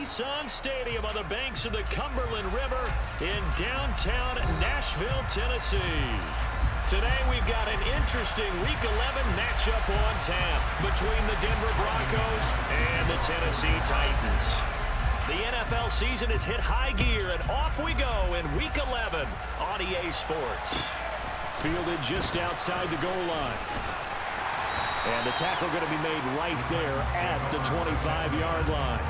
Nissan Stadium on the banks of the Cumberland River in downtown Nashville, Tennessee. Today we've got an interesting Week 11 matchup on tap between the Denver Broncos and the Tennessee Titans. The NFL season has hit high gear, and off we go in Week 11 on EA Sports. Fielded just outside the goal line. And the tackle going to be made right there at the 25-yard line.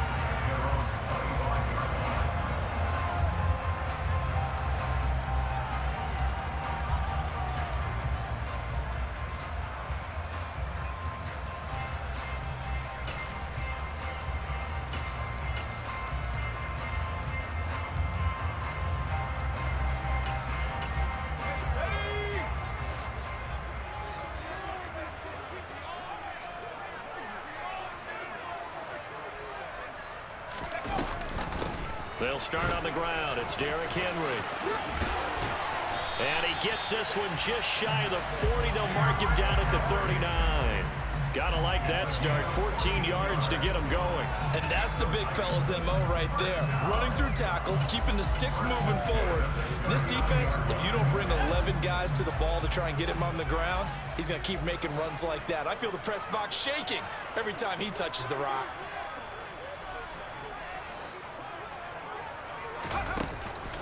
They'll start on the ground. It's Derrick Henry. And he gets this one just shy of the 40. They'll mark him down at the 39. Gotta like that start. 14 yards to get him going. And that's the big fella's MO right there. Running through tackles, keeping the sticks moving forward. This defense, if you don't bring 11 guys to the ball to try and get him on the ground, he's going to keep making runs like that. I feel the press box shaking every time he touches the rock.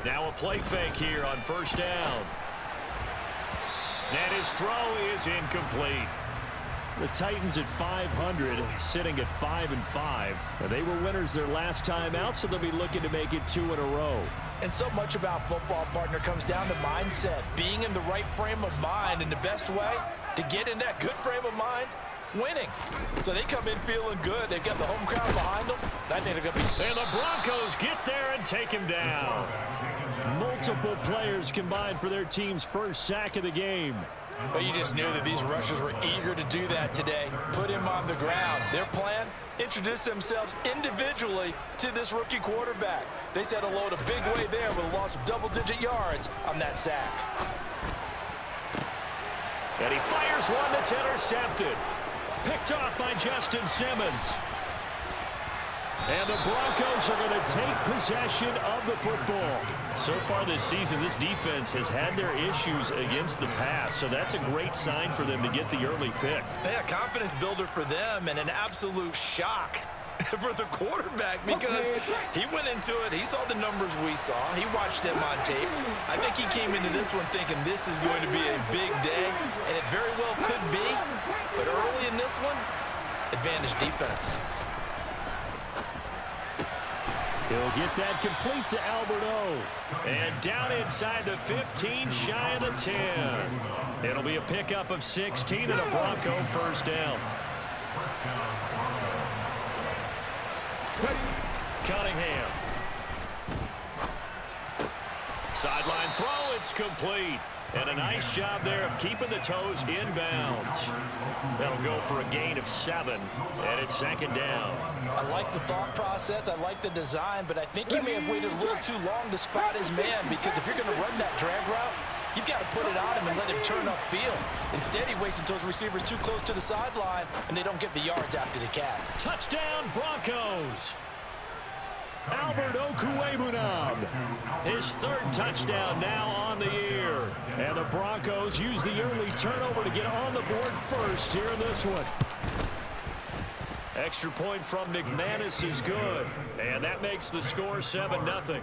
Now a play fake here on first down. And his throw is incomplete. The Titans at 500, sitting at 5-5. They were winners their last time out, so they'll be looking to make it 2 in a row. And so much about football, partner, comes down to mindset. Being in the right frame of mind, and the best way to get in that good frame of mind, winning. So they come in feeling good. They've got the home crowd behind them. I think they're going to be... And the Broncos get there and take him down. Multiple players combined for their team's first sack of the game. But you just knew that these rushers were eager to do that today. Put him on the ground. Their plan, introduce themselves individually to this rookie quarterback. They said hello in a big way there with a loss of double-digit yards on that sack. And he fires one that's intercepted. Picked off by Justin Simmons. And the Broncos are going to take possession of the football. So far this season, this defense has had their issues against the pass, so that's a great sign for them to get the early pick. Yeah, confidence builder for them and an absolute shock for the quarterback because he went into it. He saw the numbers we saw. He watched them on tape. I think he came into this one thinking this is going to be a big day, and it very well could be. But early in this one, advantage defense. He'll get that complete to Alberto. And down inside the 15, shy of the 10. It'll be a pickup of 16 and a Bronco first down. Cunningham. Sideline throw, it's complete. And a nice job there of keeping the toes inbounds. That'll go for a gain of 7, and it's second down. I like the thought process. I like the design, but I think he may have waited a little too long to spot his man because if you're going to run that drag route, you've got to put it on him and let him turn upfield. Instead, he waits until his receiver's too close to the sideline, and they don't get the yards after the catch. Touchdown, Broncos. Albert Okwuegbunam, his third touchdown now on the year. And the Broncos use the early turnover to get on the board first here in this one. Extra point from McManus is good. And that makes the score 7-0.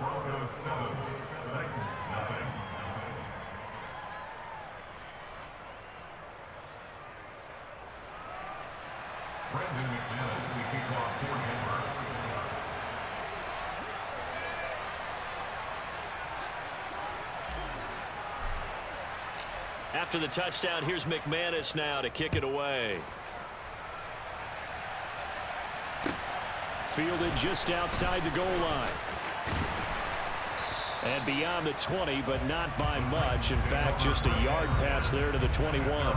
After the touchdown, here's McManus now to kick it away. Fielded just outside the goal line. And beyond the 20, but not by much. In fact, just a yard pass there to the 21.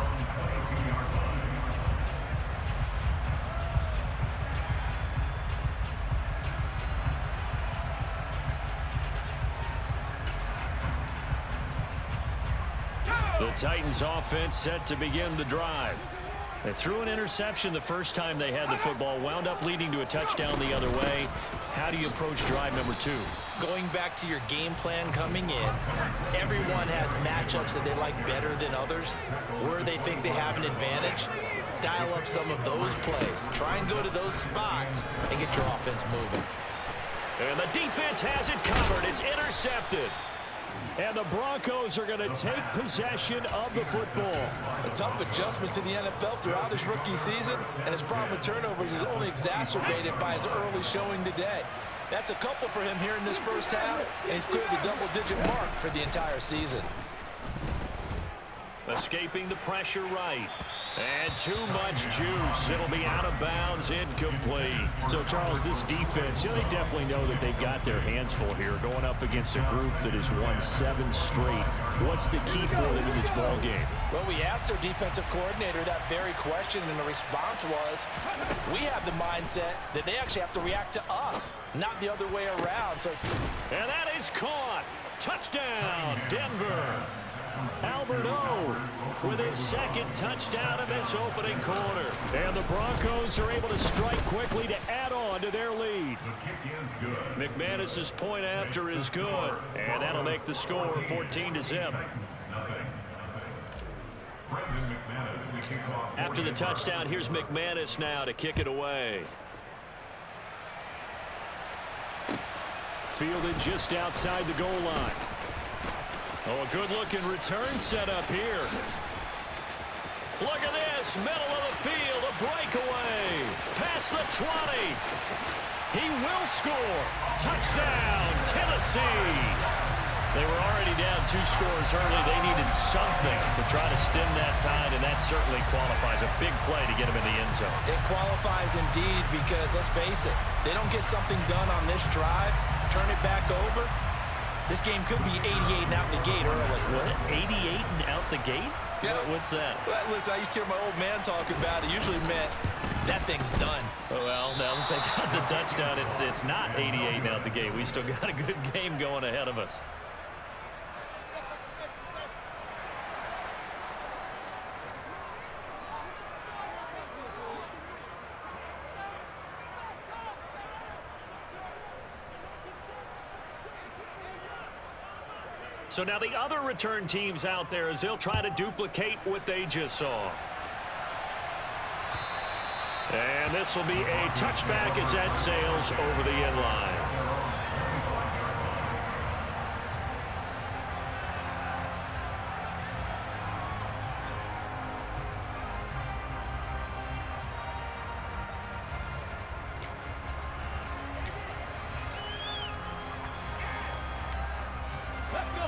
The Titans offense set to begin the drive. They threw an interception the first time they had the football, wound up leading to a touchdown the other way. How do you approach drive number 2? Going back to your game plan coming in, everyone has matchups that they like better than others, where they think they have an advantage. Dial up some of those plays. Try and go to those spots and get your offense moving. And the defense has it covered. It's intercepted. And the Broncos are going to take possession of the football. A tough adjustment to the NFL throughout his rookie season, and his problem with turnovers is only exacerbated by his early showing today. That's a couple for him here in this first half, and he's cleared the double-digit mark for the entire season. Escaping the pressure right. And too much juice. It'll be out of bounds, incomplete. So, Charles, this defense, they definitely know that they've got their hands full here, going up against a group that has won 7 straight. What's the key for them in this ball game? Well, we asked their defensive coordinator that very question, and the response was, we have the mindset that they actually have to react to us, not the other way around. And that is caught. Touchdown, Denver. Alberto with his second touchdown in this opening quarter. And the Broncos are able to strike quickly to add on to their lead. McManus's point after is good, and that'll make the score 14-0. After the touchdown, here's McManus now to kick it away. Fielded just outside the goal line. Oh, a good-looking return set up here. Look at this, middle of the field, a breakaway. Past the 20. He will score. Touchdown, Tennessee. They were already down 2 scores early. They needed something to try to stem that tide, and that certainly qualifies. A big play to get him in the end zone. It qualifies indeed because, let's face it, they don't get something done on this drive, turn it back over, this game could be 88 and out the gate early. What? 88 and out the gate? Yeah. What's that? Well, listen, I used to hear my old man talk about it. Usually meant that thing's done. Well, now that they got the touchdown, it's not 88 and out the gate. We still got a good game going ahead of us. So now the other return teams out there as they'll try to duplicate what they just saw. And this will be a touchback as that sails over the end line.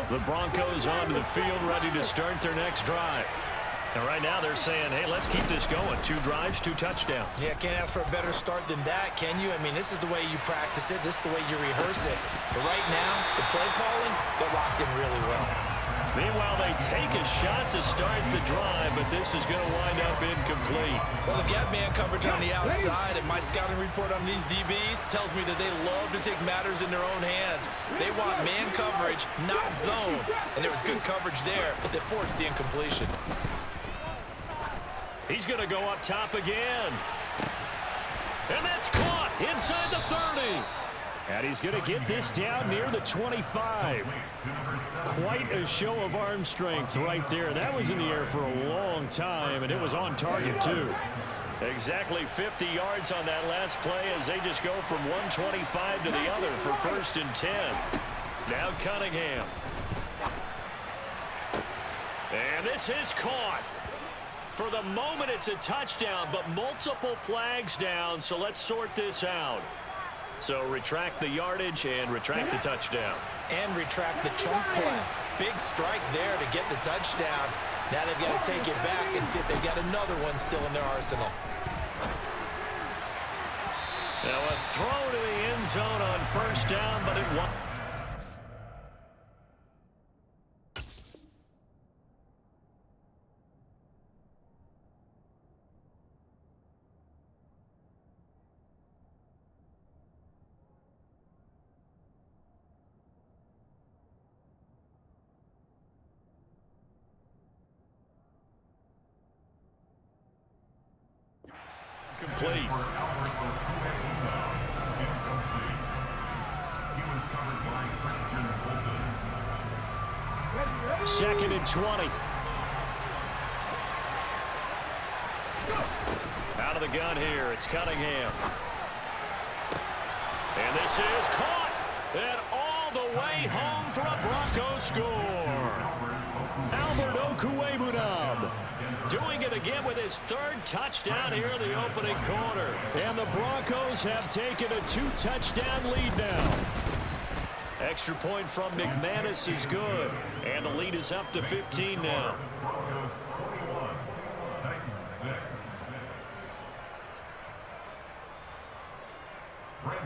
The Broncos onto the field, ready to start their next drive. And right now they're saying, hey, let's keep this going. 2 drives, 2 touchdowns. Yeah, can't ask for a better start than that, can you? I mean, this is the way you practice it. This is the way you rehearse it. But right now, the play calling, they're locked in really well. Meanwhile, they take a shot to start the drive, but this is going to wind up incomplete. Well, they've got man coverage on the outside, and my scouting report on these DBs tells me that they love to take matters in their own hands. They want man coverage, not zone. And there was good coverage there that forced the incompletion. He's going to go up top again. And that's caught inside the 30. And he's going to get this down near the 25. Quite a show of arm strength right there. That was in the air for a long time, and it was on target, too. Exactly 50 yards on that last play as they just go from 125 to the other for 1st and 10. Now Cunningham. And this is caught. For the moment, it's a touchdown, but multiple flags down, so let's sort this out. So retract the yardage and retract the touchdown. And retract the chunk play. Big strike there to get the touchdown. Now they've got to take it back and see if they've got another one still in their arsenal. Now a throw to the end zone on 1st down, but it won. Complete. Second and 20. Out of the gun here, it's Cunningham. And this is caught. And all the way home for a Broncos score. Albert Okwuegbunam doing it again with his third touchdown here in the opening quarter. And the Broncos have taken a 2-touchdown lead now. Extra point from McManus is good. And the lead is up to 15 now.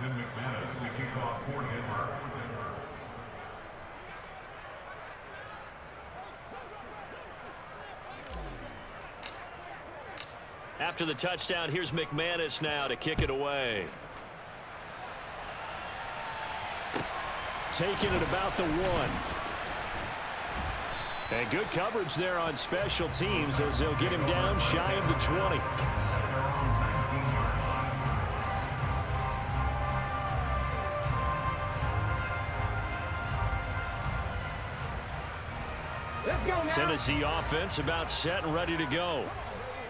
McManus to kick off for Denver. After the touchdown, here's McManus now to kick it away. Taking it about the 1. And good coverage there on special teams as they'll get him down shy of the 20. Tennessee offense about set and ready to go.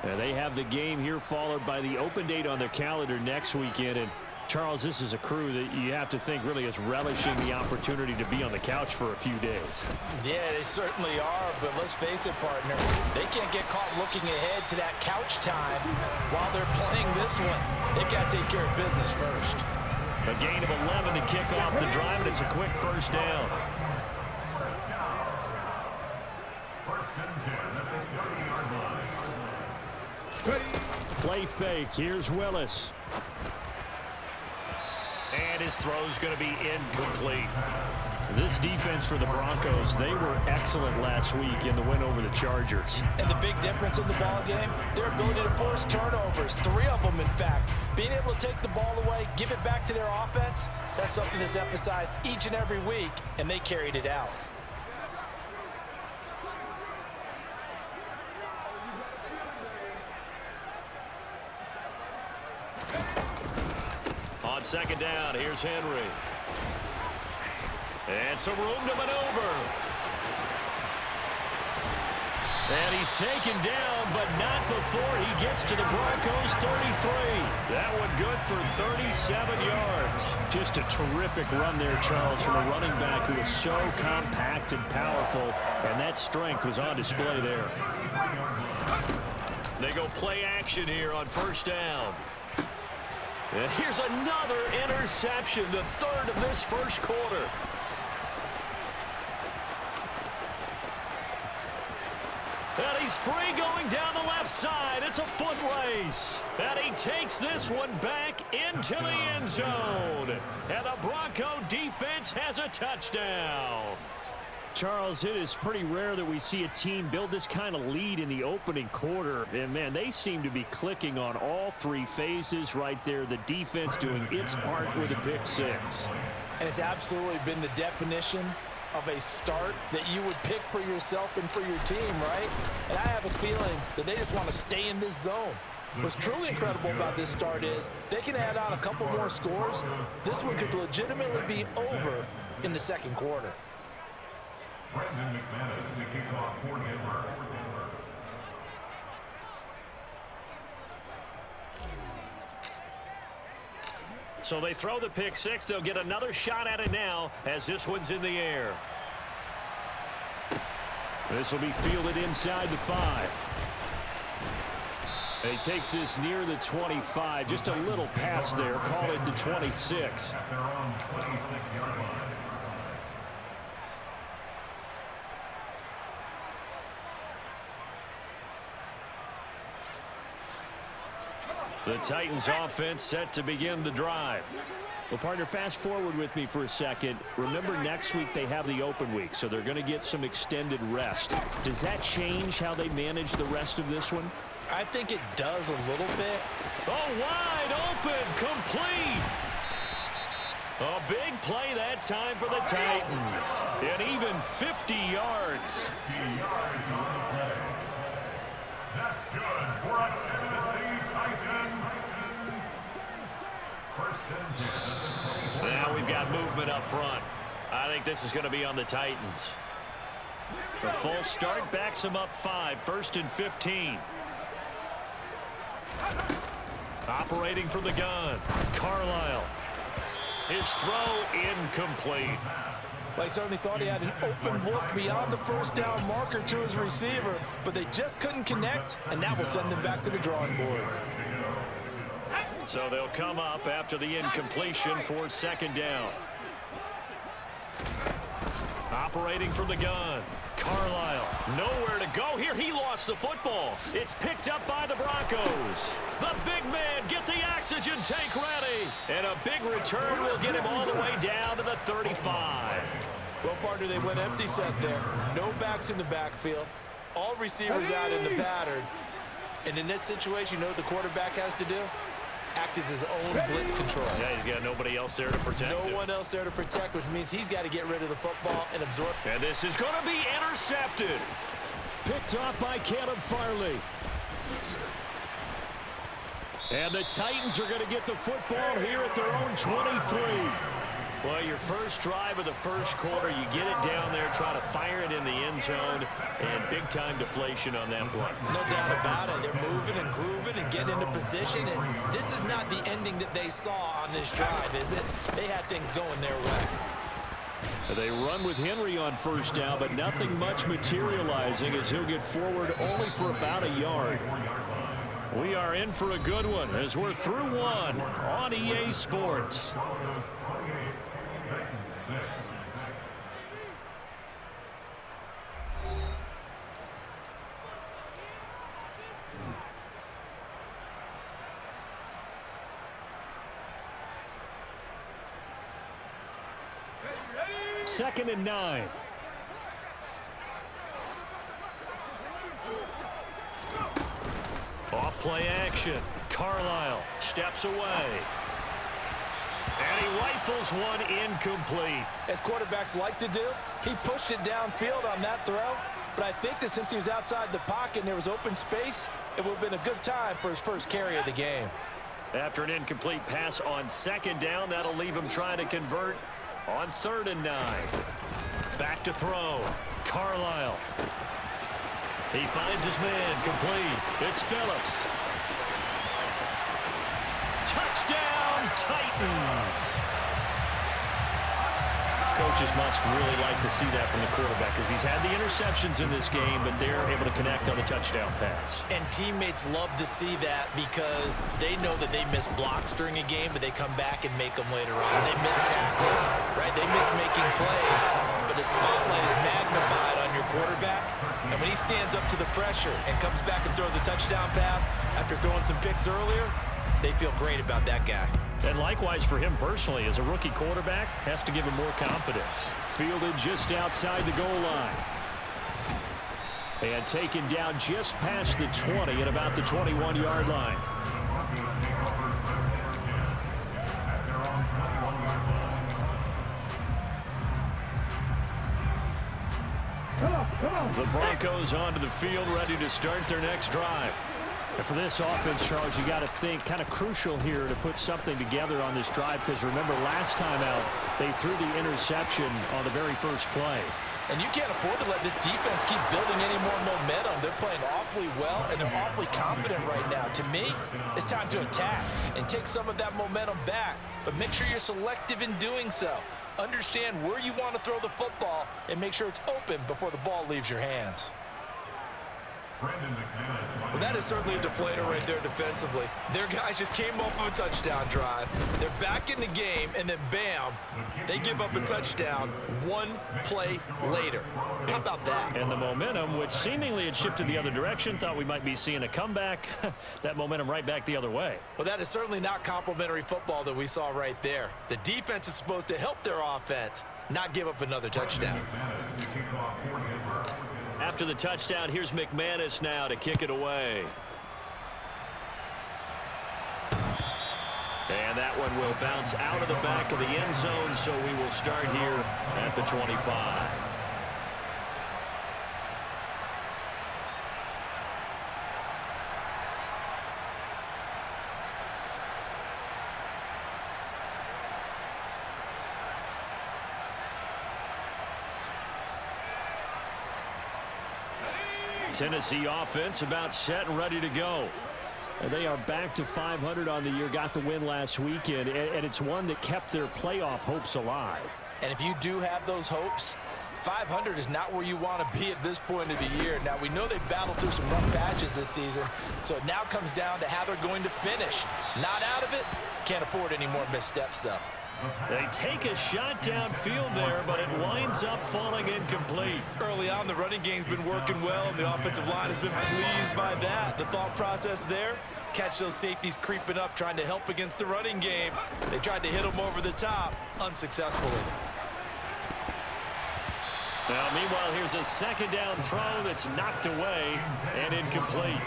And they have the game here followed by the open date on their calendar next weekend. And Charles, this is a crew that you have to think really is relishing the opportunity to be on the couch for a few days. Yeah, they certainly are, but let's face it, partner, they can't get caught looking ahead to that couch time while they're playing this one. They've got to take care of business first. A gain of 11 to kick off the drive, and it's a quick first down. Play fake. Here's Willis. And his throw's going to be incomplete. This defense for the Broncos, they were excellent last week in the win over the Chargers. And the big difference in the ball game, their ability to force turnovers, 3 of them, in fact. Being able to take the ball away, give it back to their offense, that's something that's emphasized each and every week, and they carried it out. On second down, here's Henry. And some room to maneuver. And he's taken down, but not before he gets to the Broncos' 33. That one good for 37 yards. Just a terrific run there, Charles, from a running back who is so compact and powerful, and that strength was on display there. They go play action here on first down. And here's another interception, the third of this first quarter. And he's free going down the left side. It's a foot race. And he takes this one back into the end zone. And the Bronco defense has a touchdown. Charles, it is pretty rare that we see a team build this kind of lead in the opening quarter. And, man, they seem to be clicking on all 3 phases right there. The defense doing its part with a pick 6. And it's absolutely been the definition of a start that you would pick for yourself and for your team, right? And I have a feeling that they just want to stay in this zone. What's truly incredible about this start is they can add on a couple more scores. This one could legitimately be over in the second quarter. Brendan McManus to kick off for Denver. So they throw the pick 6. They'll get another shot at it now as this one's in the air. This will be fielded inside the 5. He takes this near the 25. Just a little pass there. Call it the 26. At their own 26-yard line. The Titans offense set to begin the drive. Well, partner, fast forward with me for a second. Remember, next week they have the open week, so they're going to get some extended rest. Does that change how they manage the rest of this one? I think it does a little bit. Oh, wide open, complete. A big play that time for the Titans. And even 50 yards. 50 yards on the play. That's good for a Tennessee Titan. Now we've got movement up front. I think this is going to be on the Titans. The full start backs them up 5, 1st and 15. Operating from the gun, Carlisle. His throw incomplete. Well, he certainly thought he had an open look beyond the first down marker to his receiver, but they just couldn't connect, and that will send them back to the drawing board. So they'll come up after the incompletion for 2nd down. Operating from the gun, Carlisle. Nowhere to go here. He lost the football. It's picked up by the Broncos. The big man, get the oxygen tank ready. And a big return will get him all the way down to the 35. Well, partner, they went empty set there. No backs in the backfield. All receivers out in the pattern. And in this situation, you know what the quarterback has to do? Act as his own blitz control. Yeah, he's got nobody else there to protect him. No one else there to protect, which means he's got to get rid of the football and absorb. And this is going to be intercepted. Picked off by Caleb Farley. And the Titans are going to get the football here at their own 23. Well, your first drive of the first quarter, you get it down there, try to fire it in the end zone, and big-time deflation on that play. No doubt about it. They're moving and grooving and getting into position, and this is not the ending that they saw on this drive, is it? They had things going their way. They run with Henry on 1st down, but nothing much materializing as he'll get forward only for about a yard. We are in for a good one as we're through one on EA Sports. Second and 9. Off play action. Carlisle steps away. And he rifles one incomplete. As quarterbacks like to do, he pushed it downfield on that throw. But I think that since he was outside the pocket and there was open space, it would have been a good time for his first carry of the game. After an incomplete pass on 2nd down, that'll leave him trying to convert on 3rd and 9. Back to throw. Carlisle. He finds his man complete. It's Phillips. Touchdown, Titans. Coaches must really like to see that from the quarterback because he's had the interceptions in this game, but they're able to connect on the touchdown pass. And teammates love to see that because they know that they miss blocks during a game, but they come back and make them later on. They miss tackles, right? They miss making plays, but the spotlight is magnified on your quarterback. And when he stands up to the pressure and comes back and throws a touchdown pass after throwing some picks earlier, they feel great about that guy. And likewise for him personally, as a rookie quarterback, has to give him more confidence. Fielded just outside the goal line. And taken down just past the 20 at about the 21-yard line. The Broncos onto the field, ready to start their next drive. And for this offense, Charles, you got to think kind of crucial here to put something together on this drive because remember last time out they threw the interception on the very first play. And you can't afford to let this defense keep building any more momentum. They're playing awfully well, and they're awfully confident right now. To me, it's time to attack and take some of that momentum back, but make sure you're selective in doing so. Understand where you want to throw the football and make sure it's open before the ball leaves your hands. Well, that is certainly a deflator right there defensively. Their guys just came off of a touchdown drive. They're back in the game, and then bam, they give up a touchdown one play later. How about that? And the momentum, which seemingly had shifted the other direction, thought we might be seeing a comeback. That momentum right back the other way. Well, that is certainly not complimentary football that we saw right there. The defense is supposed to help their offense, not give up another touchdown. After the touchdown, here's McManus now to kick it away. And that one will bounce out of the back of the end zone, so we will start here at the 25. Tennessee offense about set and ready to go. And they are back to 500 on the year, got the win last weekend, and it's one that kept their playoff hopes alive. And if you do have those hopes, 500 is not where you want to be at this point of the year. Now, we know they've battled through some rough patches this season, so it now comes down to how they're going to finish. Not out of it. Can't afford any more missteps, though. They take a shot downfield there, but it winds up falling incomplete. Early on, the running game's been working well, and the offensive line has been pleased by that. The thought process there, catch those safeties creeping up, trying to help against the running game. They tried to hit them over the top, unsuccessfully. Now, meanwhile, here's a second down throw that's knocked away and incomplete.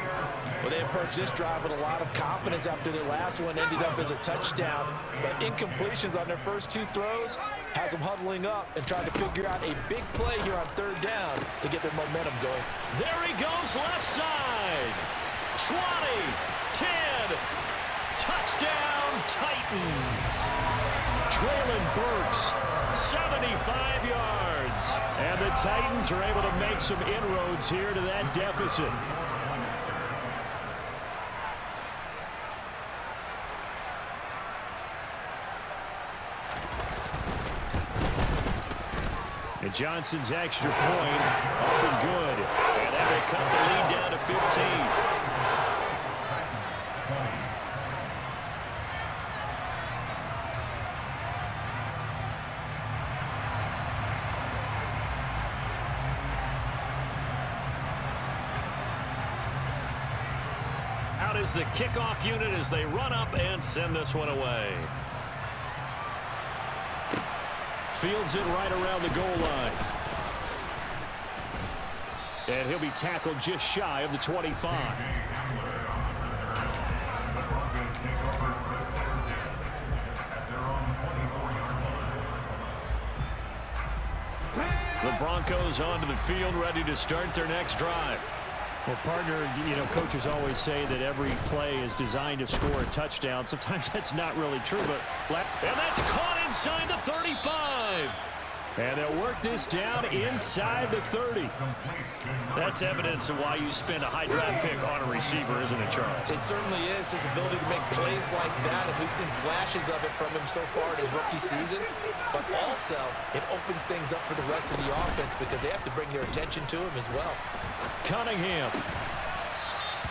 Well, they approached this drive with a lot of confidence after their last one ended up as a touchdown. But incompletions on their first two throws has them huddling up and trying to figure out a big play here on third down to get their momentum going. There he goes, left side. 20, 10, touchdown Titans. Traylon Burks, 75 yards. And the Titans are able to make some inroads here to that deficit. And Johnson's extra point up and good. And that will cut the lead down to 15. Out is the kickoff unit as they run up and send this one away. Fields it right around the goal line. And he'll be tackled just shy of the 25. The Broncos onto the field, ready to start their next drive. Well, partner, coaches always say that every play is designed to score a touchdown. Sometimes that's not really true, but and that's caught inside the 35. And they'll work this down inside the 30. That's evidence of why you spend a high draft pick on a receiver, isn't it, Charles? It certainly is. His ability to make plays like that, and we've seen flashes of it from him so far in his rookie season. But also, it opens things up for the rest of the offense because they have to bring their attention to him as well. Cunningham.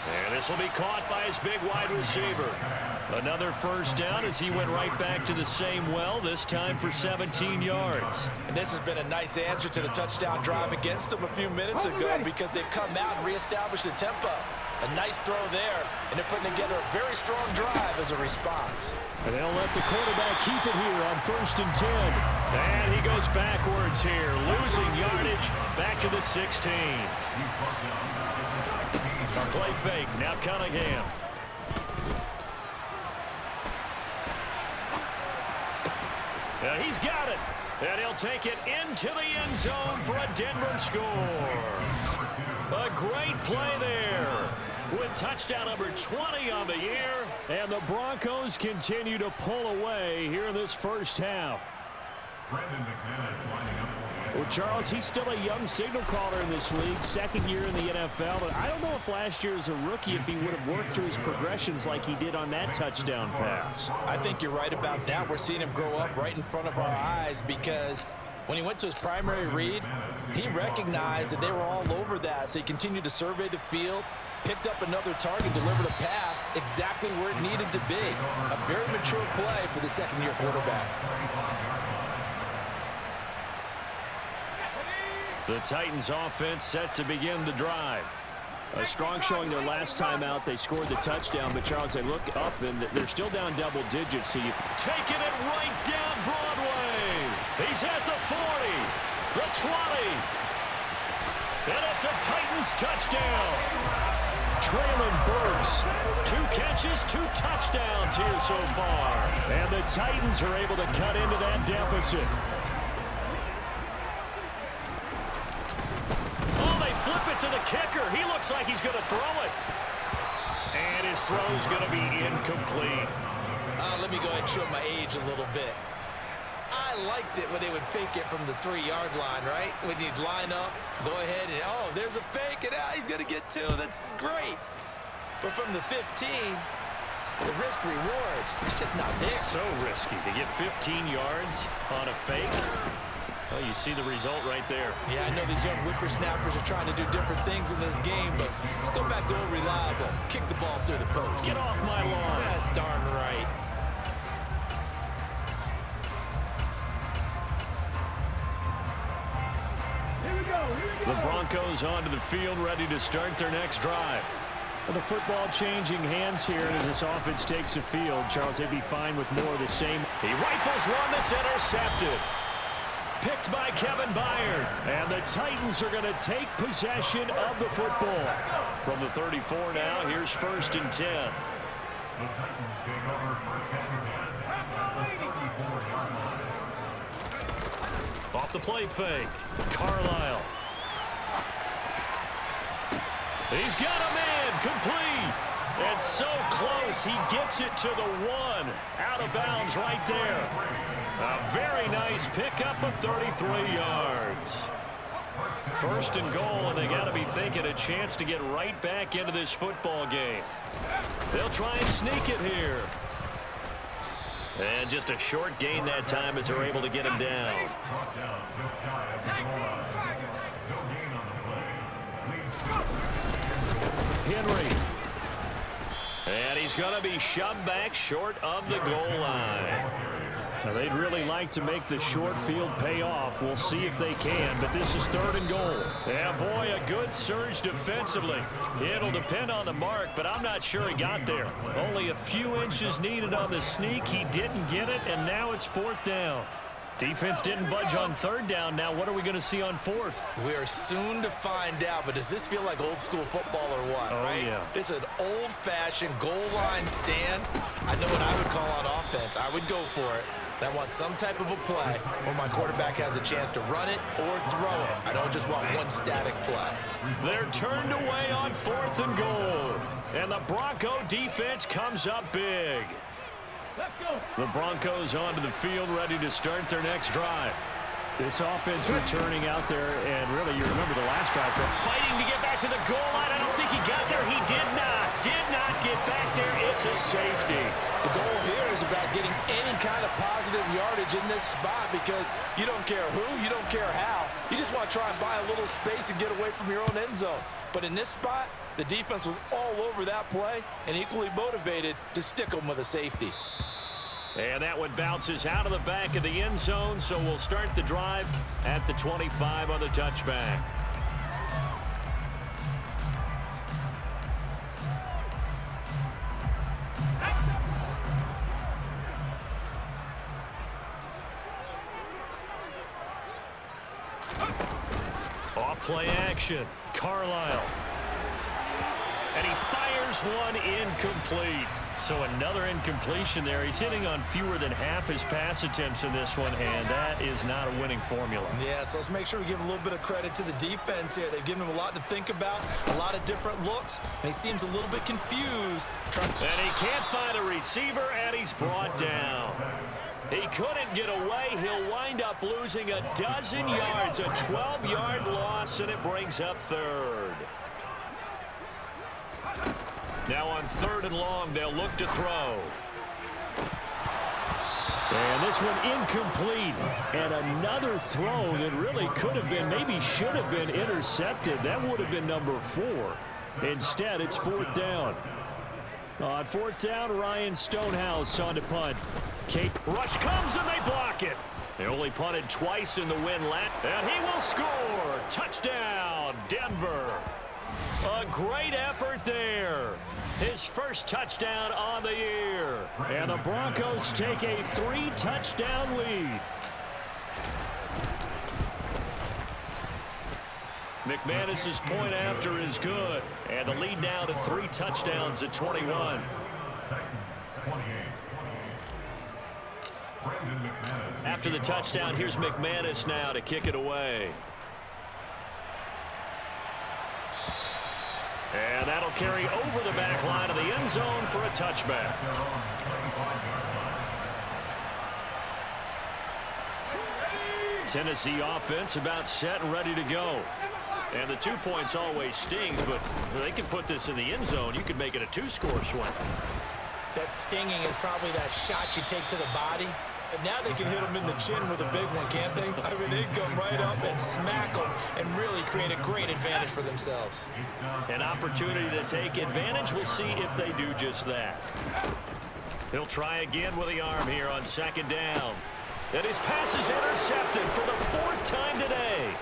And this will be caught by his big wide receiver. Another first down as he went right back to the same well, this time for 17 yards. And this has been a nice answer to the touchdown drive against them a few minutes ago because they've come out and reestablished the tempo. A nice throw there, and they're putting together a very strong drive as a response. And they'll let the quarterback keep it here on 1st and 10. And he goes backwards here, losing yardage back to the 16. Play fake, now Cunningham. He's got it. And he'll take it into the end zone for a Denver score. A great play there. With touchdown number 20 on the year. And the Broncos continue to pull away here in this first half. Well, Charles, he's still a young signal caller in this league, second year in the NFL. But I don't know if last year as a rookie, if he would have worked through his progressions like he did on that touchdown pass. I think you're right about that. We're seeing him grow up right in front of our eyes because when he went to his primary read, he recognized that they were all over that. So he continued to survey the field, picked up another target, delivered a pass exactly where it needed to be. A very mature play for the second-year quarterback. The Titans offense set to begin the drive. A strong showing their last time out. They scored the touchdown, but Charles, they look up and they're still down double digits. So you've taken it right down Broadway. He's at the 40, the 20, and it's a Titans touchdown. Traylon Burks, 2 catches, 2 touchdowns here so far. And the Titans are able to cut into that deficit. Flip it to the kicker. He looks like he's going to throw it. And his throw's going to be incomplete. Let me go ahead and show my age a little bit. I I liked it when they would fake it from the 3-yard line, right? When you'd line up, go ahead and, oh, there's a fake, and he's going to get 2. That's great. But from the 15, the risk-reward, it's just not there. So risky to get 15 yards on a fake. Well, you see the result right there. Yeah, I know these young whippersnappers are trying to do different things in this game, but let's go back to old reliable. Kick the ball through the post. Get off my lawn. That's darn right. The Broncos onto the field, ready to start their next drive. The football changing hands here as this offense takes the field. Charles, they'd be fine with more of the same. He rifles one that's intercepted. Picked by Kevin Byard. And the Titans are going to take possession of the football. From the 34 now, here's 1st and 10. The Titans take over first and 10. 34-yard line. Off the play fake. Carlisle. He's got a man complete. And so close, he gets it to the 1. Out of bounds right there. A very nice pickup of 33 yards. 1st and goal, and they got to be thinking a chance to get right back into this football game. They'll try and sneak it here. And just a short gain that time as they're able to get him down. Brought down just shy of the goal line. No gain on the play. Henry. And he's going to be shoved back short of the goal line. Now, they'd really like to make the short field pay off. We'll see if they can, but this is 3rd and goal. Yeah, boy, a good surge defensively. It'll depend on the mark, but I'm not sure he got there. Only a few inches needed on the sneak. He didn't get it, and now it's 4th down. Defense didn't budge on 3rd down. Now what are we going to see on 4th? We are soon to find out, but does this feel like old school football or what, right? Yeah. It's an old-fashioned goal line stand. I know what I would call on offense. I would go for it. And I want some type of a play where my quarterback has a chance to run it or throw it. I don't just want one static play. They're turned away on 4th and goal. And the Bronco defense comes up big. The Broncos onto the field, ready to start their next drive. This offense returning out there, and really, you remember the last drive. Fighting to get back to the goal line. I don't think he got there. He did not get back there. It's a safety. The goal here is about getting any kind of positive yardage in this spot because you don't care who, you don't care how. You just want to try and buy a little space and get away from your own end zone. But in this spot, the defense was all over that play and equally motivated to stick them with a safety. And that one bounces out of the back of the end zone, so we'll start the drive at the 25 on the touchback. Off play action, Carlisle. And he fires one incomplete. So another incompletion there. He's hitting on fewer than half his pass attempts in this one, and that is not a winning formula. Yeah, so let's make sure we give a little bit of credit to the defense here. They've given him a lot to think about, a lot of different looks, and he seems a little bit confused. And he can't find a receiver, and he's brought down. He couldn't get away. He'll wind up losing a dozen yards, a 12-yard loss, and it brings up 3rd. Now on 3rd and long, they'll look to throw. And this one incomplete. And another throw that really could have been, maybe should have been intercepted. That would have been number 4. Instead, it's 4th down. On 4th down, Ryan Stonehouse on to punt. Kate rush comes and they block it. They only punted twice in the win last. And he will score. Touchdown, Denver. A great effort there. His first touchdown on the year. And the Broncos take a 3-touchdown lead. McManus's point after is good. And the lead now to 3 touchdowns at 21. After the touchdown, here's McManus now to kick it away. And that'll carry over the back line of the end zone for a touchback. Tennessee offense about set and ready to go. And the 2 points always stings, but they can put this in the end zone. You could make it a 2-score swing. That stinging is probably that shot you take to the body. And now they can hit them in the chin with a big one, can't they? I mean, they come right up and smack them and really create a great advantage for themselves. An opportunity to take advantage. We'll see if they do just that. He'll try again with the arm here on 2nd down. And his pass is intercepted for the 4th time today.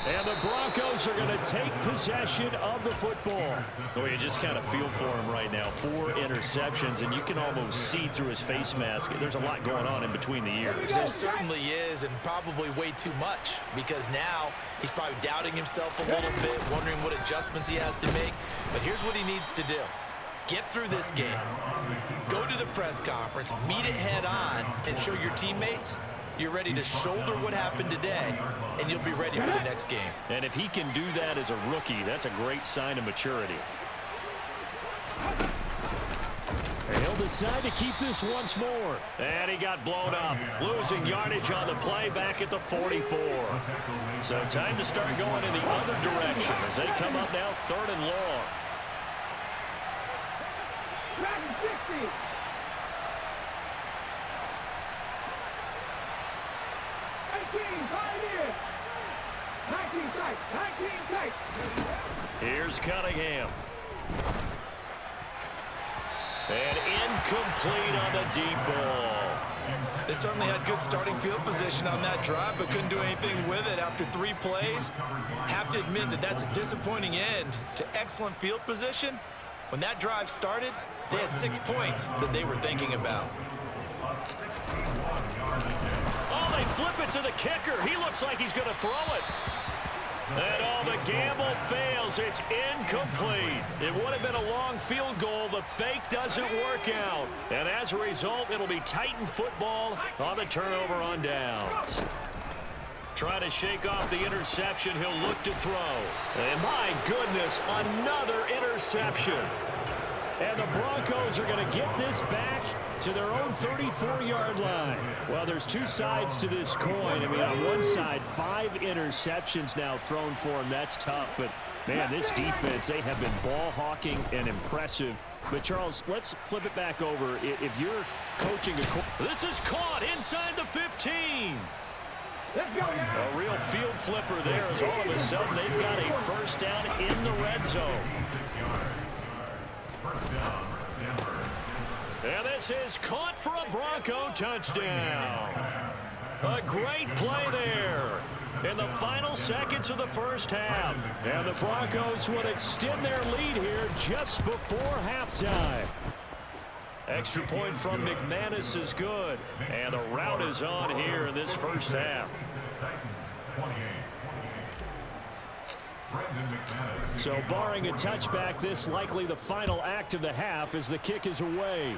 And the Broncos are going to take possession of the football. Oh, you just kind of feel for him right now. 4 interceptions, and you can almost see through his face mask. There's a lot going on in between the ears. There certainly is, and probably way too much, because now he's probably doubting himself a little bit, wondering what adjustments he has to make. But here's what he needs to do. Get through this game. Go to the press conference, meet it head on, and show your teammates you're ready to shoulder what happened today, and you'll be ready for the next game. And if he can do that as a rookie, that's a great sign of maturity. And he'll decide to keep this once more. And he got blown up, losing yardage on the play back at the 44. So time to start going in the other direction as they come up now 3rd and long. Here's Cunningham. And incomplete on the deep ball. They certainly had good starting field position on that drive, but couldn't do anything with it after 3 plays. Have to admit that that's a disappointing end to excellent field position. When that drive started, they had 6 points that they were thinking about. Oh, they flip it to the kicker. He looks like he's going to throw it. And the gamble fails. It's incomplete. It would have been a long field goal. The fake doesn't work out. And as a result, it'll be Titan football on the turnover on downs. Trying to shake off the interception. He'll look to throw. And my goodness, another interception. And the Broncos are going to get this back to their own 34-yard line. Well, there's 2 sides to this coin. I mean, on one side, 5 interceptions now thrown for him. That's tough. But, man, this defense, they have been ball hawking and impressive. But, Charles, let's flip it back over. If you're coaching a... This is caught inside the 15. A real field flipper there as all of a sudden they've got a first down in the red zone. And this is caught for a Bronco touchdown. A great play there in the final seconds of the first half. And the Broncos would extend their lead here just before halftime. Extra point from McManus is good. And the route is on here in this first half. So barring a touchback, this likely the final act of the half as the kick is away.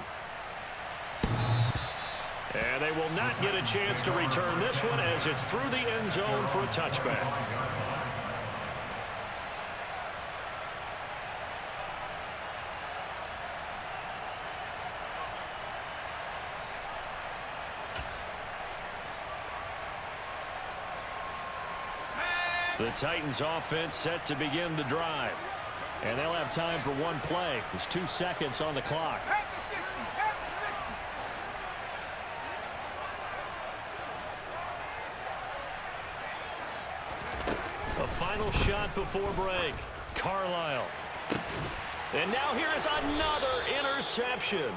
And they will not get a chance to return this one as it's through the end zone for a touchback. The Titans offense set to begin the drive. And they'll have time for one play. There's 2 seconds on the clock. A final shot before break. Carlisle. And now here is another interception.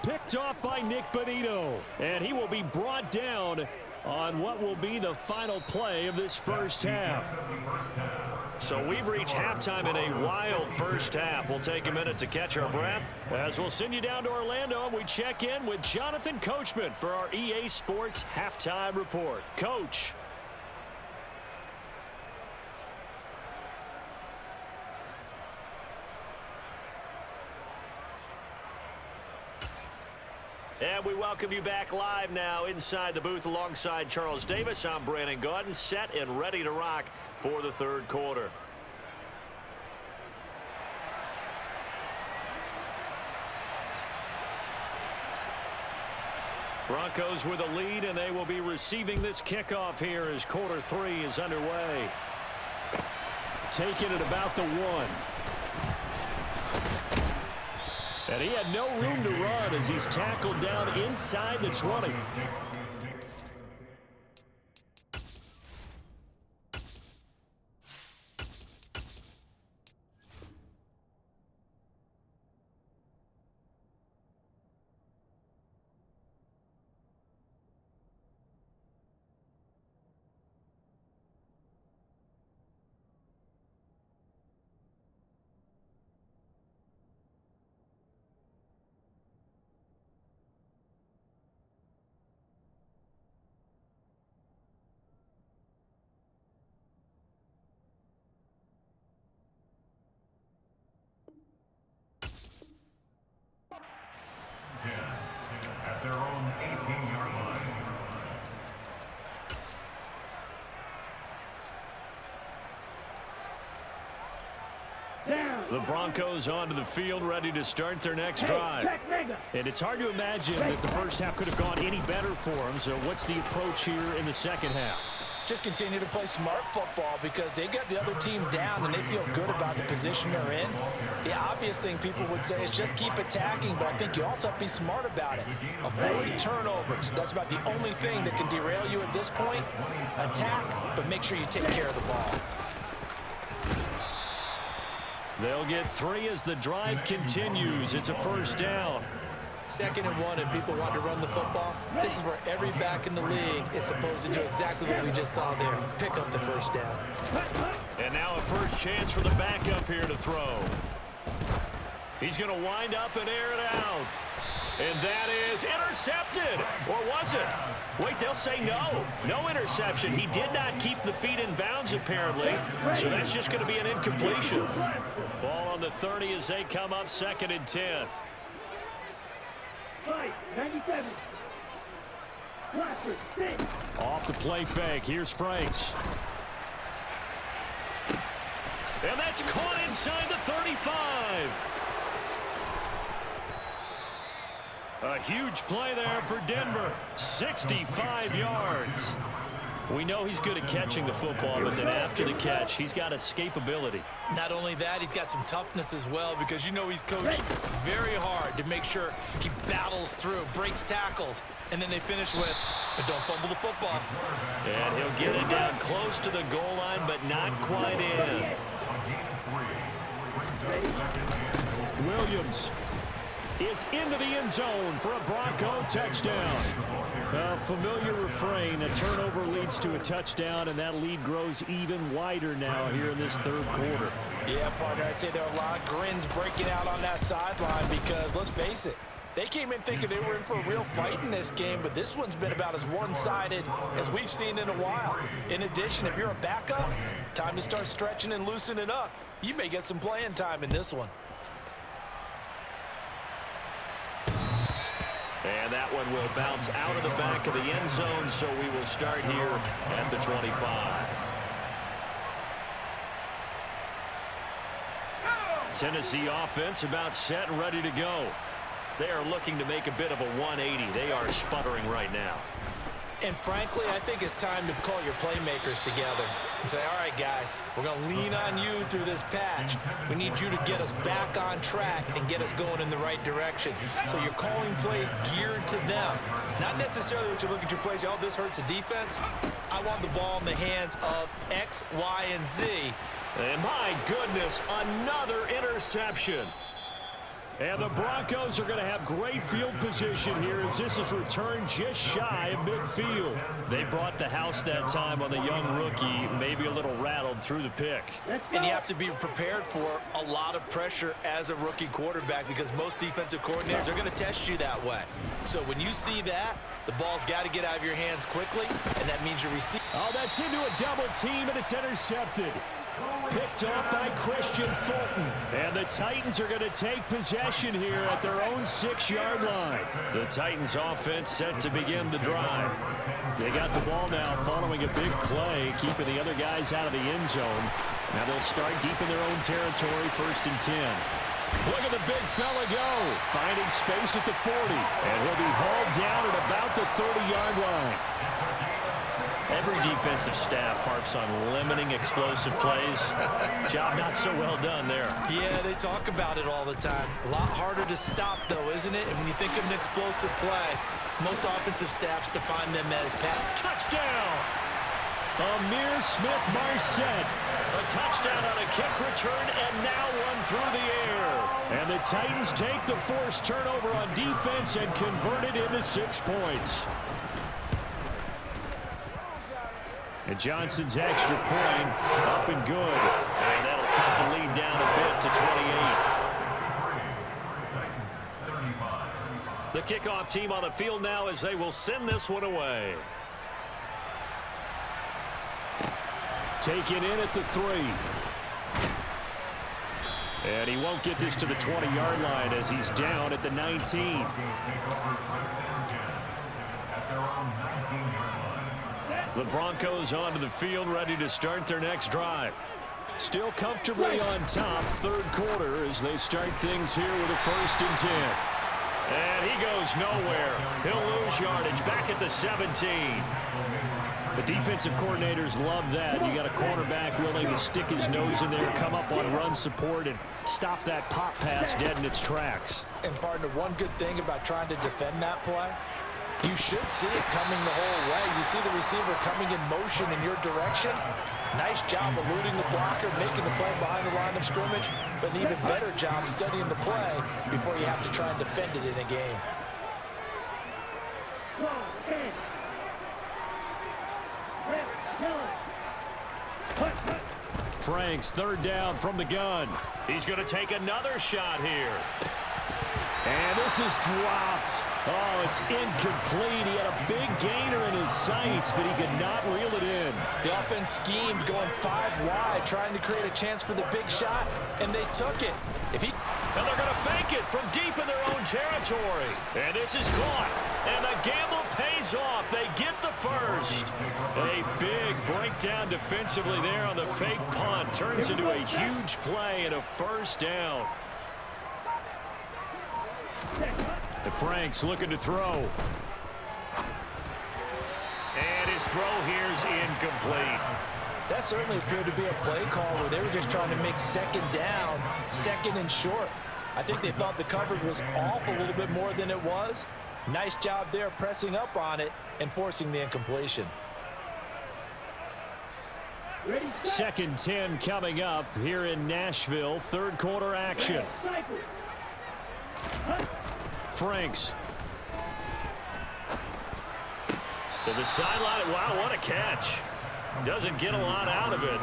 Picked off by Nick Bonito. And he will be brought down on what will be the final play of this first half. So we've reached halftime in a wild first half. We'll take a minute to catch our breath as we'll send you down to Orlando and we check in with Jonathan Coachman for our EA Sports Halftime Report. Coach. And we welcome you back live now inside the booth alongside Charles Davis. I'm Brandon Gaudin, set and ready to rock for the third quarter. Broncos with a lead, and they will be receiving this kickoff here as quarter 3 is underway. Taking it about the 1. And he had no room to run as he's tackled down inside the 20. At their own 18-yard line. The Broncos onto the field, ready to start their next drive. And it's hard to imagine that the first half could have gone any better for them. So what's the approach here in the second half? Just continue to play smart football because they got the other team down and they feel good about the position they're in. The obvious thing people would say is just keep attacking, but I think you also have to be smart about it. Avoid turnovers. That's about the only thing that can derail you at this point. Attack, but make sure you take care of the ball. They'll get 3 as the drive continues. It's a first down. 2nd and 1 and people want to run the football. This is where every back in the league is supposed to do exactly what we just saw there. Pick up the first down. And now a first chance for the backup here to throw. He's going to wind up and air it out. And that is intercepted. Or was it? Wait, they'll say no. No interception. He did not keep the feet in bounds, apparently. So that's just going to be an incompletion. Ball on the 30 as they come up 2nd and 10. 97. Off the play fake. Here's Franks. And that's caught inside the 35. A huge play there for Denver. 65 yards. We know he's good at catching the football, but then after the catch, he's got escapability. Not only that, he's got some toughness as well because you know he's coached very hard to make sure he battles through, breaks tackles, and then they finish with, but don't fumble the football. And he'll get it down close to the goal line, but not quite in. Williams is into the end zone for a Bronco touchdown. A familiar refrain, a turnover leads to a touchdown, and that lead grows even wider now here in this 3rd quarter. Yeah, partner, I'd say there are a lot of grins breaking out on that sideline because, let's face it, they came in thinking they were in for a real fight in this game, but this one's been about as one-sided as we've seen in a while. In addition, if you're a backup, time to start stretching and loosening up. You may get some playing time in this one. And that one will bounce out of the back of the end zone, so we will start here at the 25. Tennessee offense about set and ready to go. They are looking to make a bit of a 180. They are sputtering right now. And frankly, I think it's time to call your playmakers together and say, all right, guys, we're going to lean on you through this patch. We need you to get us back on track and get us going in the right direction. So you're calling plays geared to them. Not necessarily what you look at your plays, oh, this hurts the defense. I want the ball in the hands of X, Y, and Z. And my goodness, another interception. And the Broncos are going to have great field position here as this is returned just shy of midfield. They brought the house that time on the young rookie, maybe a little rattled through the pick. And you have to be prepared for a lot of pressure as a rookie quarterback because most defensive coordinators are going to test you that way. So when you see that, the ball's got to get out of your hands quickly, and that means you receive. Oh, that's into a double team, and it's intercepted. Picked off by Christian Fulton. And the Titans are going to take possession here at their own 6-yard line. The Titans offense set to begin the drive. They got the ball now following a big play, keeping the other guys out of the end zone. Now they'll start deep in their own territory, 1st and 10. Look at the big fella go. Finding space at the 40. And he'll be hauled down at about the 30-yard line. Every defensive staff harps on limiting explosive plays. Job not so well done there. Yeah, they talk about it all the time. A lot harder to stop, though, isn't it? And when you think of an explosive play, most offensive staffs define them as touchdown. Amir Smith-Marset. A touchdown on a kick return and now one through the air. And the Titans take the forced turnover on defense and convert it into 6 points. And Johnson's extra point up and good. And that'll cut the lead down a bit to 28. The kickoff team on the field now as they will send this one away. Taken in at the 3. And he won't get this to the 20-yard line as he's down at the 19. The Broncos onto the field, ready to start their next drive. Still comfortably on top, third quarter, as they start things here with a 1st and 10. And he goes nowhere. He'll lose yardage back at the 17. The defensive coordinators love that. You got a cornerback willing to stick his nose in there, come up on run support, and stop that pop pass dead in its tracks. And, partner, one good thing about trying to defend that play, you should see it coming the whole way. You see the receiver coming in motion in your direction. Nice job eluding the blocker, making the play behind the line of scrimmage, but an even better job studying the play before you have to try and defend it in a game. Franks, 3rd down from the gun. He's going to take another shot here. And this is dropped. Oh, it's incomplete. He had a big gainer in his sights, but he could not reel it in. The offense schemed, going 5 wide, trying to create a chance for the big shot, and they took it. And they're going to fake it from deep in their own territory. And this is caught. And the gamble pays off. They get the first. A big breakdown defensively there on the fake punt. Turns into a huge play and a 1st down. And Franks looking to throw. And his throw here is incomplete. That certainly appeared to be a play call where they were just trying to make 2nd down, 2nd and short. I think they thought the coverage was off a little bit more than it was. Nice job there pressing up on it and forcing the incompletion. 2nd 10 coming up here in Nashville. 3rd quarter action. Franks. To the sideline. Wow, what a catch. Doesn't get a lot out of it,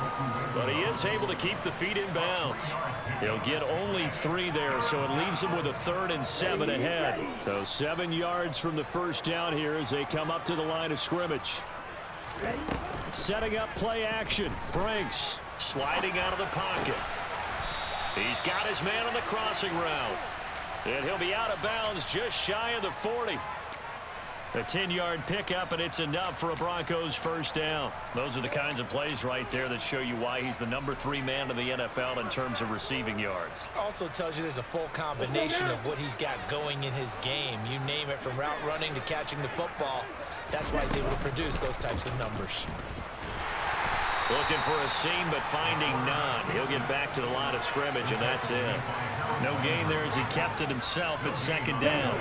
but he is able to keep the feet in bounds. He'll get only 3 there, so it leaves him with a 3rd and 7 ahead. So 7 yards from the 1st down here as they come up to the line of scrimmage. Setting up play action. Franks sliding out of the pocket. He's got his man on the crossing route. And he'll be out of bounds just shy of the 40. A 10-yard pickup, and it's enough for a Broncos 1st down. Those are the kinds of plays right there that show you why he's the number 3 man in the NFL in terms of receiving yards. Also tells you there's a full combination of what he's got going in his game. You name it, from route running to catching the football. That's why he's able to produce those types of numbers. Looking for a seam, but finding none. He'll get back to the line of scrimmage, and that's it. No gain there as he kept it himself at 2nd down.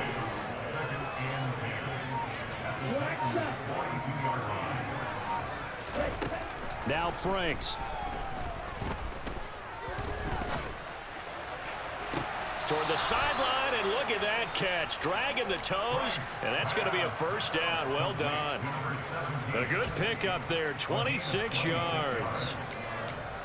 Now Franks. Toward the sideline, and look at that catch. Dragging the toes, and that's going to be a 1st down. Well done. A good pickup there, 26 yards.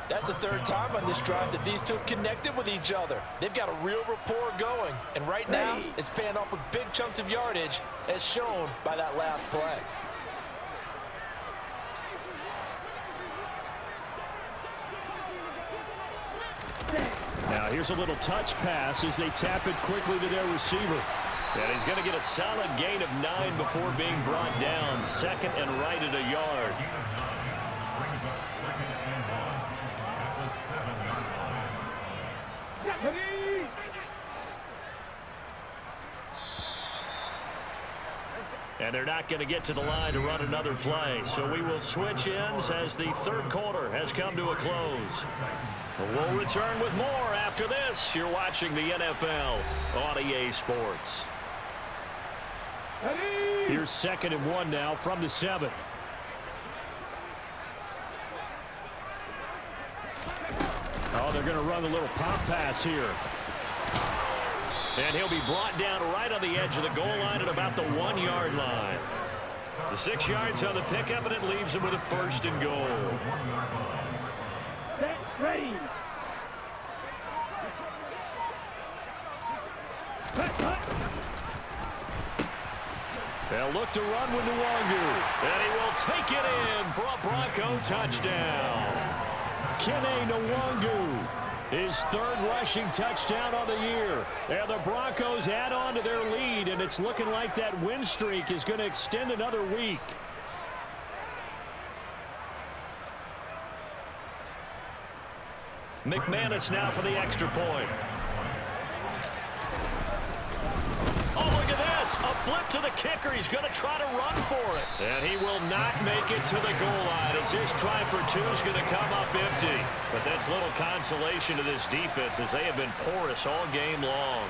That's the 3rd time on this drive that these two have connected with each other. They've got a real rapport going, and right now it's paying off with big chunks of yardage, as shown by that last play. Now here's a little touch pass as they tap it quickly to their receiver. And he's going to get a solid gain of 9 before being brought down. 2nd and right at a yard. And they're not going to get to the line to run another play. So we will switch ends as the third quarter has come to a close. We'll return with more after this. You're watching the NFL on EA Sports. Here's 2nd and 1 now from the 7. Oh, they're going to run a little pop pass here. And he'll be brought down right on the edge of the goal line at about the 1-yard line. The 6 yards on the pickup, and it leaves him with a 1st and goal. Set, ready. They'll look to run with Nwangu. And he will take it in for a Bronco touchdown. Kene Nwangu, his 3rd rushing touchdown on the year. And the Broncos add on to their lead, and it's looking like that win streak is going to extend another week. McManus now for the extra point. Oh, look at this. A flip to the kicker. He's going to try to run for it. And he will not make it to the goal line as his try for 2 is going to come up empty. But that's little consolation to this defense as they have been porous all game long.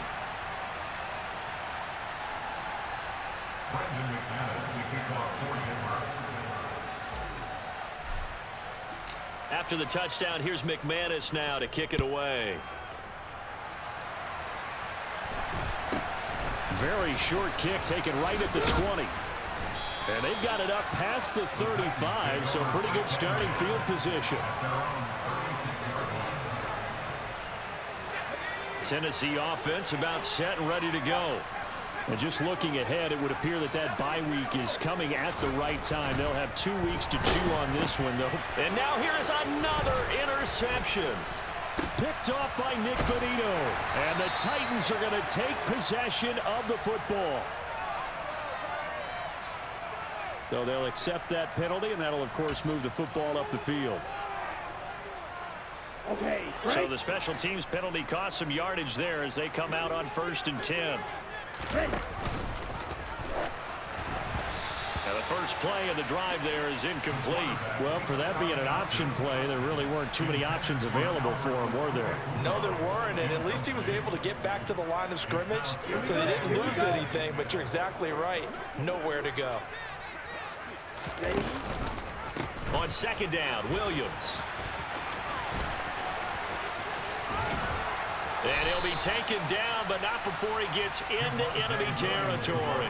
After the touchdown, here's McManus now to kick it away. Very short kick taken right at the 20. And they've got it up past the 35, so pretty good starting field position. Tennessee offense about set and ready to go. And just looking ahead, it would appear that that bye week is coming at the right time. They'll have 2 weeks to chew on this one, though. And now here is another interception. Picked off by Nick Bonito. And the Titans are going to take possession of the football. So they'll accept that penalty, and that'll, of course, move the football up the field. Okay, break. So the special teams penalty cost some yardage there as they come out on 1st and 10. Ready. Now the first play of the drive there is incomplete. Well, for that being an option play, there really weren't too many options available for him, were there? No, there weren't, and at least he was able to get back to the line of scrimmage, so they didn't lose anything, but you're exactly right. Nowhere to go. Ready. On 2nd down, Williams. And he'll be taken down, but not before he gets into enemy territory.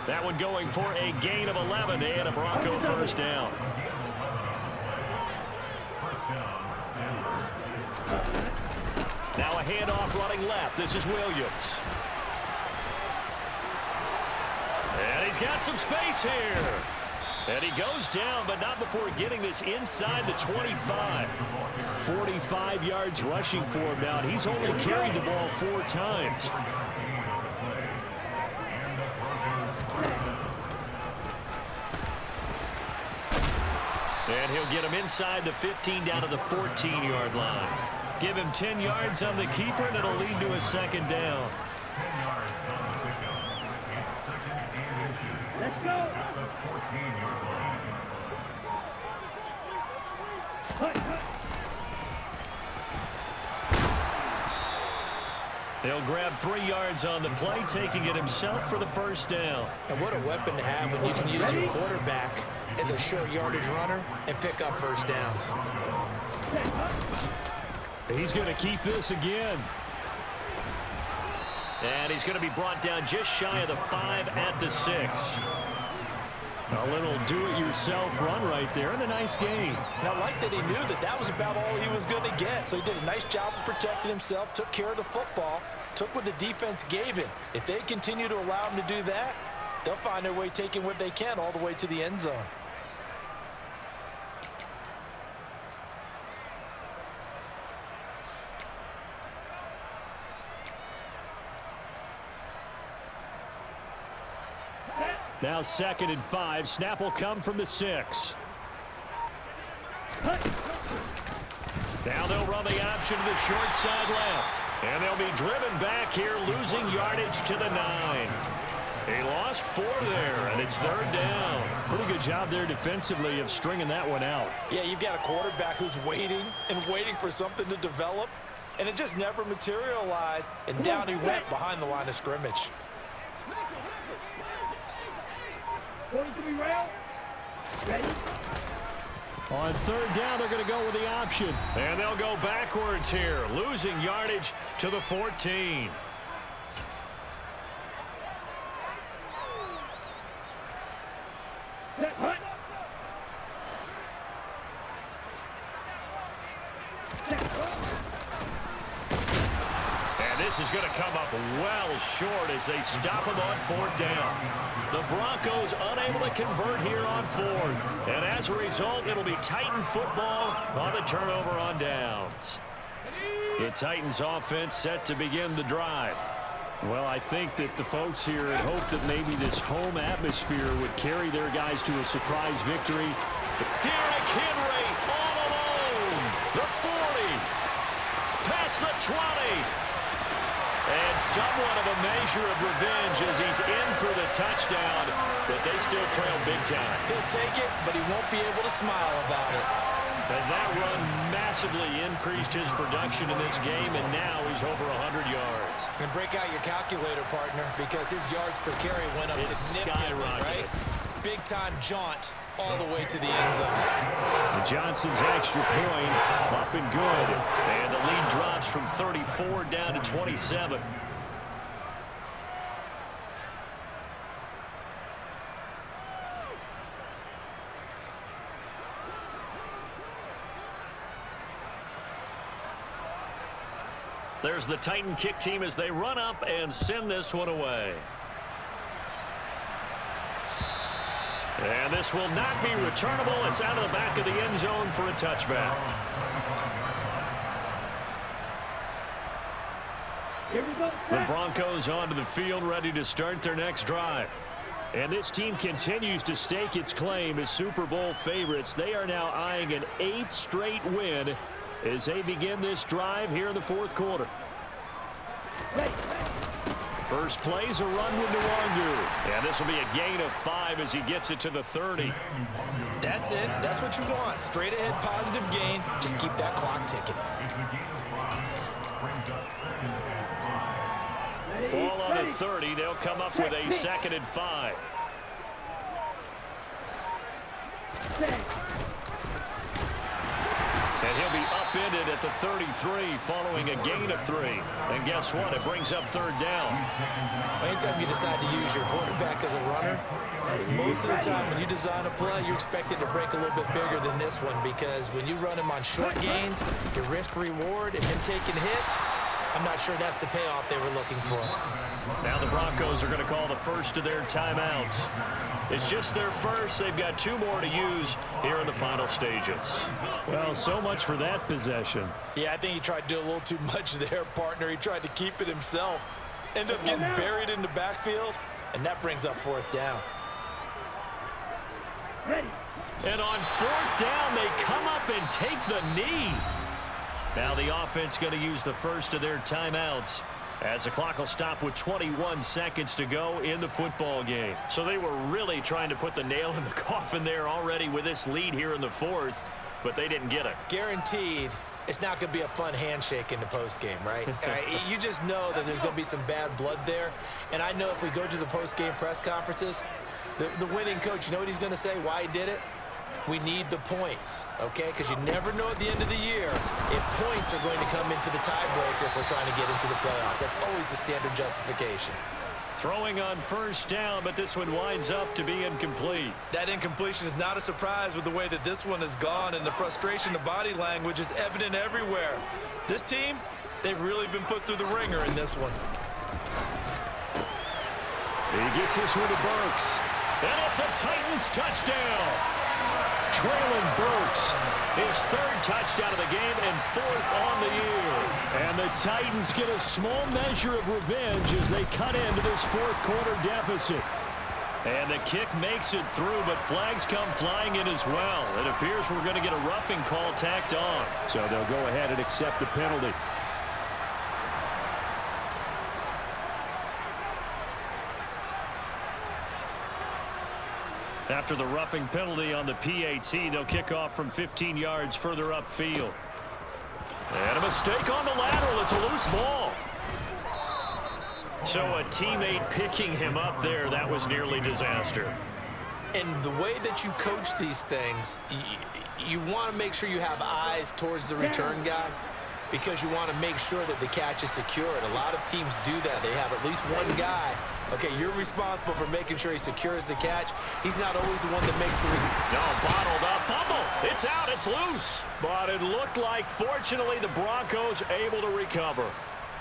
That one going for a gain of 11 and a Bronco 1st down. Now a handoff running left. This is Williams. And he's got some space here. And he goes down, but not before getting this inside the 25. 45 yards rushing for him now. He's only carried the ball 4 times. And he'll get him inside the 15 down to the 14-yard line. Give him 10 yards on the keeper, and it'll lead to a 2nd down. 10 yards on the pickup. It's 2nd and inches. Let's go. At the 14-yard line. He'll grab 3 yards on the play, taking it himself for the 1st down. And what a weapon to have when you can use your quarterback as a short yardage runner and pick up 1st downs. He's going to keep this again. And he's going to be brought down just shy of the 5 at the 6. A little do-it-yourself run right there, and a nice gain. And I like that he knew that that was about all he was going to get. So he did a nice job of protecting himself, took care of the football, took what the defense gave him. If they continue to allow him to do that, they'll find their way taking what they can all the way to the end zone. Now 2nd and 5. Snap will come from the 6. Now they'll run the option to the short side left. And they'll be driven back here, losing yardage to the 9. He lost 4 there, and it's 3rd down. Pretty good job there defensively of stringing that one out. Yeah, you've got a quarterback who's waiting and waiting for something to develop, and it just never materialized, and down he went behind the line of scrimmage. Going to be rail. Ready. On 3rd down, they're going to go with the option. And they'll go backwards here, losing yardage to the 14. Hut. And this is going to come up well short as they stop him on 4th down. The Broncos unable to convert here on 4th. And as a result, it'll be Titan football on the turnover on downs. The Titans offense set to begin the drive. Well, I think that the folks here had hoped that maybe this home atmosphere would carry their guys to a surprise victory. Derrick Henry all alone. The 40. Past the 20. And somewhat of a measure of revenge as he's in for the touchdown, but they still trail big time. He'll take it, but he won't be able to smile about it. And that run massively increased his production in this game, and now he's over 100 yards. And break out your calculator, partner, because his yards per carry went up significantly, right? Big-time jaunt all the way to the end zone. And Johnson's extra point up and good. And the lead drops from 34 down to 27. There's the Titan kick team as they run up and send this one away. And this will not be returnable. It's out of the back of the end zone for a touchback. Here we go. The Broncos onto the field ready to start their next drive. And this team continues to stake its claim as Super Bowl favorites. They are now eyeing an 8th straight win as they begin this drive here in the 4th quarter. Ready. First play's a run with Nwangu. And this will be a gain of 5 as he gets it to the 30. That's it. That's what you want. Straight ahead positive gain. Just keep that clock ticking. Ball on the 30. They'll come up with a 2nd and 5. And he'll be upended at the 33 following a gain of 3. And guess what? It brings up 3rd down. Anytime you decide to use your quarterback as a runner, most of the time when you design a play, you're expected to break a little bit bigger than this one, because when you run him on short gains, your risk-reward and him taking hits, I'm not sure that's the payoff they were looking for. Now the Broncos are going to call the first of their timeouts. It's just their first. They've got 2 more to use here in the final stages. Well, so much for that possession. Yeah, I think he tried to do a little too much there, partner. He tried to keep it himself. End up getting buried in the backfield, and that brings up 4th down. Ready. And on 4th down, they come up and take the knee. Now the offense going to use the first of their timeouts as the clock will stop with 21 seconds to go in the football game. So they were really trying to put the nail in the coffin there already with this lead here in the 4th, but they didn't get it. Guaranteed it's not going to be a fun handshake in the postgame, right? You just know that there's going to be some bad blood there. And I know if we go to the postgame press conferences, the winning coach, you know what he's going to say, why he did it? We need the points, okay? Because you never know at the end of the year if points are going to come into the tiebreaker if we're trying to get into the playoffs. That's always the standard justification. Throwing on 1st down, but this one winds up to be incomplete. That incompletion is not a surprise with the way that this one has gone, and the frustration of body language is evident everywhere. This team, they've really been put through the ringer in this one. He gets this one to Burks. And it's a Titans touchdown. Traylon Burks, his 3rd touchdown of the game and 4th on the year. And the Titans get a small measure of revenge as they cut into this 4th quarter deficit. And the kick makes it through, but flags come flying in as well. It appears we're going to get a roughing call tacked on. So they'll go ahead and accept the penalty. After the roughing penalty on the PAT, they'll kick off from 15 yards further upfield. And a mistake on the lateral. It's a loose ball. So a teammate picking him up there, that was nearly disaster. And the way that you coach these things, you want to make sure you have eyes towards the return guy because you want to make sure that the catch is secure. And a lot of teams do that. They have at least one guy. Okay, you're responsible for making sure he secures the catch. He's not always the one that makes the No, bottled up. Fumble. It's out. It's loose. But it looked like, fortunately, the Broncos able to recover.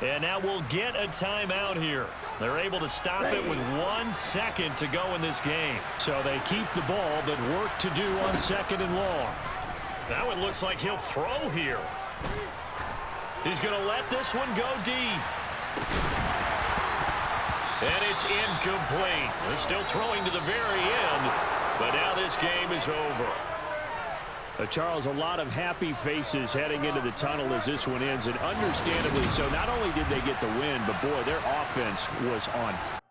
And now we'll get a timeout here. They're able to stop it with 1 second to go in this game. So they keep the ball, but work to do on 2nd and long. Now it looks like he'll throw here. He's going to let this one go deep. And it's incomplete. They're still throwing to the very end, but now this game is over. Charles, a lot of happy faces heading into the tunnel as this one ends, and understandably so. Not only did they get the win, but boy, their offense was on fire.